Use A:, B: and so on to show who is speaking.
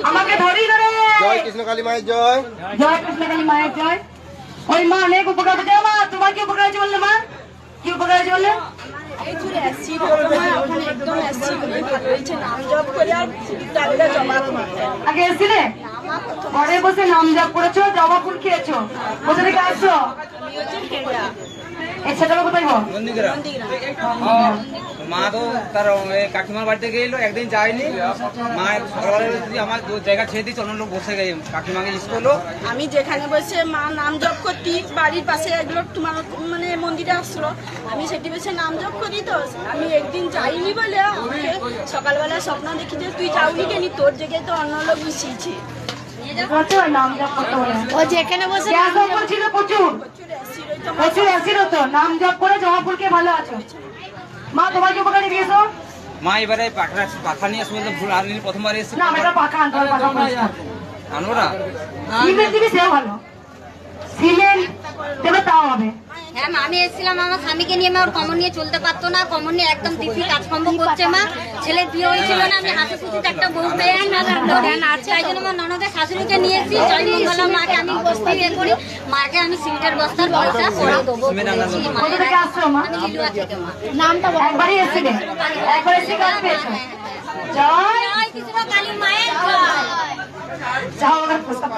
A: আমাকে ধরি ধরে
B: জয় কৃষ্ণ কালী মায়ের জয়।
A: জয় কৃষ্ণ কালী মায়ের জয়। ওই মা অনেক উপকার করতে। মা তোমার কি উপকার হয়েছে বললে? মা কি উপকার হয়েছে বললে? আগে এসেছিলে, ঘরে বসে নাম জপ করেছো, জবা ফুল খেয়েছো। কোথা থেকে আসছো? সেটা কোথায় গো?
C: মা তো তার কাকিমার বাড়িতে গেল, একদিন যায়নি। মা সকালবেলা আমার জায়গা ছেড়ে দিয়েছে, অন্য লোক বসে গেছে কাকিমাকে স্কুলও।
D: আমি যেখানে বসে মা নাম জপ করতি, বাড়ির পাশে এগুলো তোমার মানে মন্দিরে আসলো, আমি সেটি বসে নাম জপ করি। তো আমি একদিন যাইনি বলে আমাকে সকালবেলা স্বপ্ন দেখি যে তুই যাওনি কেন, তোর জায়গায় তো অন্য লোক মিশিয়েছি।
A: নাম জপ করতে বলে
D: ও যেখানে বসে
A: ছিল প্রচুর প্রচুর অ্যাসিড হতো। নাম জপ করে জবা ফুল খেয়ে ভালো আছো। মা তোমার কি উপকারে দিয়েছো?
C: মা এবারে পাখা নিয়ে আসলে ভুল আর প্রথমবার এসেছে
A: না এটা পাখা আনতে হবে, পাখা
C: আনো না।
A: সিমেন্ট দিবি সেও ভালো, সিমেন্ট দেবে তাও হবে।
E: হ্যাঁ মা, আমি এসেছিলাম আমার স্বামীকে নিয়ে। মা ওর কমন নিয়ে চলতে পারতো না, কমন নিয়ে একদম দিদি কাজকর্ম করছে। মা ছেলের বিয়ে হয়েছিল না, আমি হাসি খুশিতে একটা বউ পেয়ে তাই জন্য আমার ননদের শাশুড়িকে নিয়েছি। জয় মঙ্গলা মাকে আমি বসতে ইয়ে করি, মাকে আমি সিমেন্টের বস্তার পয়সা করে দেবো।
A: কোথা থেকে আসছো মা?
E: আমি লিলুয়া থেকে মা।
A: নামটা একবারই এসেছিলে, একবার এসে কাজ পেয়েছো। জয়
E: জয় কৃষ্ণ কালী মায়ের জয়।
A: যাও আবার প্রস্তাব